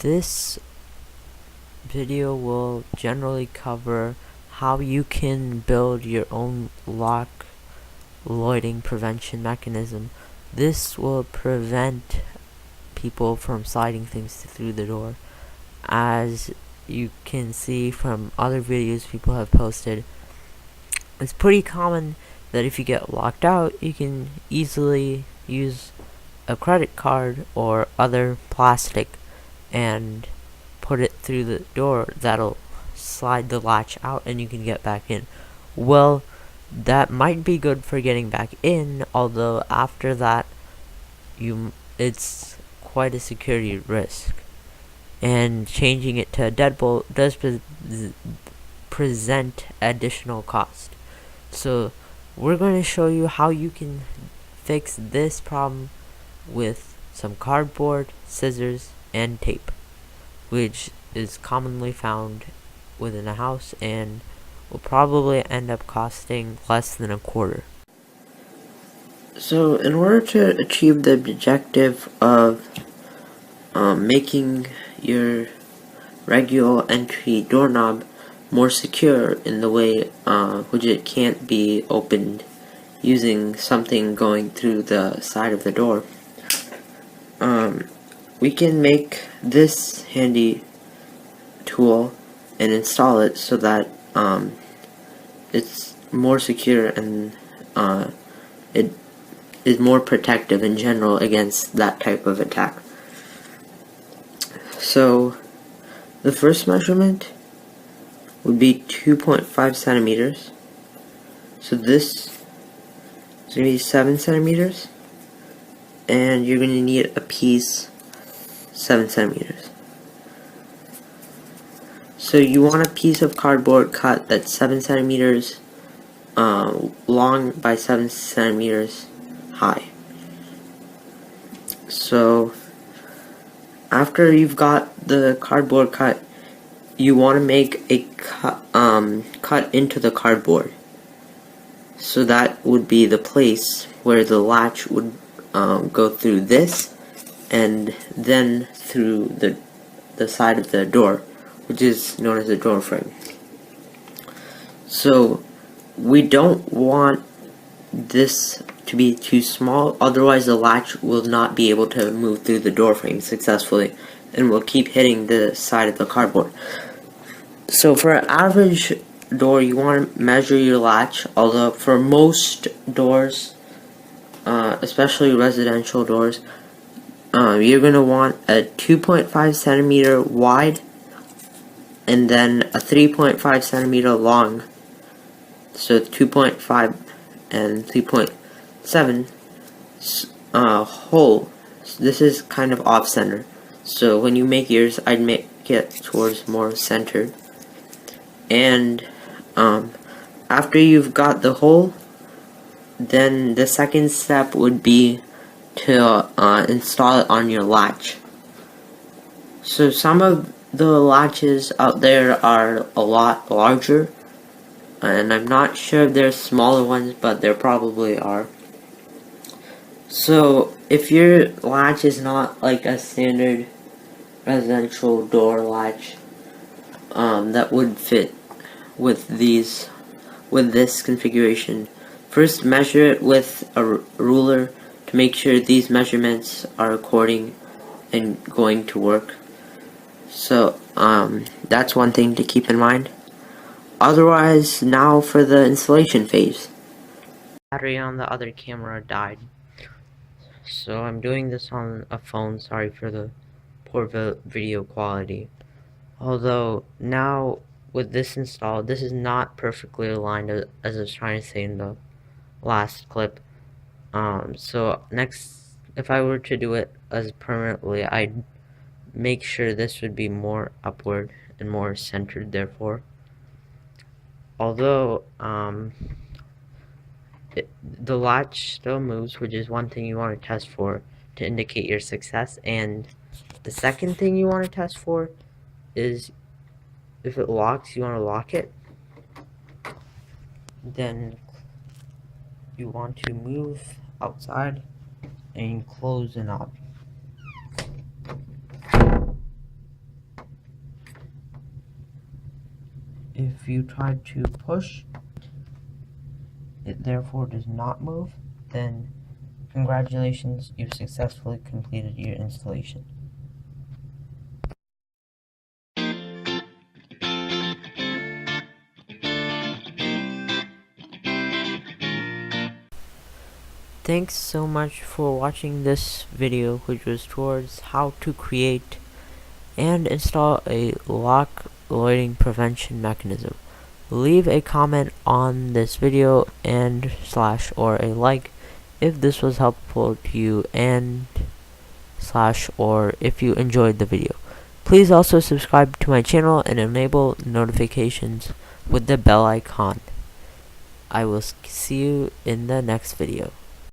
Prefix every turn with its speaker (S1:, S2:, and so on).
S1: This video will generally cover how you can build your own lock loiding prevention mechanism. This will prevent people from sliding things through the door. As you can see from other videos people have posted, it's pretty common that if you get locked out, you can easily use a credit card or other plastic and put it through the door. That'll slide the latch out and you can get back in. Well, that might be good for getting back in, although after that it's quite a security risk, and changing it to a deadbolt does present additional cost. So we're going to show you how you can fix this problem with some cardboard, scissors, and tape, which is commonly found within a house and will probably end up costing less than a quarter. So in order to achieve the objective of making your regular entry doorknob more secure in the way which it can't be opened using something going through the side of the door, we can make this handy tool and install it so that it's more secure and it is more protective in general against that type of attack. So the first measurement would be 2.5 centimeters. So this is going to be 7 centimeters, and you're going to need a piece 7 centimeters. So you want a piece of cardboard cut that's 7 centimeters long by 7 centimeters high. So after you've got the cardboard cut, you want to make a cut into the cardboard. So that would be the place where the latch would go through this and then through the side of the door, which is known as the door frame. So we don't want this to be too small, otherwise the latch will not be able to move through the door frame successfully and will keep hitting the side of the cardboard. So for an average door, you want to measure your latch, although for most doors, especially residential doors, you're going to want a 2.5 centimeter wide and then a 3.5 centimeter long. So 2.5 and 3.7 hole. So this is kind of off center. So when you make yours, I'd make it towards more centered. And after you've got the hole, then the second step would be to install it on your latch. So some of the latches out there are a lot larger, and I'm not sure if there's smaller ones, but there probably are. So if your latch is not like a standard residential door latch that would fit with this configuration, first measure it with a ruler to make sure these measurements are according and going to work. So that's one thing to keep in mind. Otherwise, now for the installation phase. Battery on the other camera died, so I'm doing this on a phone. Sorry for the poor video quality. Although now with this installed, this is not perfectly aligned as I was trying to say in the last clip. So next, if I were to do it as permanently, I'd make sure this would be more upward and more centered, therefore. Although the latch still moves, which is one thing you want to test for to indicate your success. And the second thing you want to test for is if it locks, you want to lock it. Then you want to move outside and close the knob. if you try to push, it therefore does not move, then congratulations, you've successfully completed your installation. Thanks so much for watching this video, which was towards how to create and install a lock loading prevention mechanism. Leave a comment on this video and / or a like if this was helpful to you and / or if you enjoyed the video. Please also subscribe to my channel and enable notifications with the bell icon. I will see you in the next video.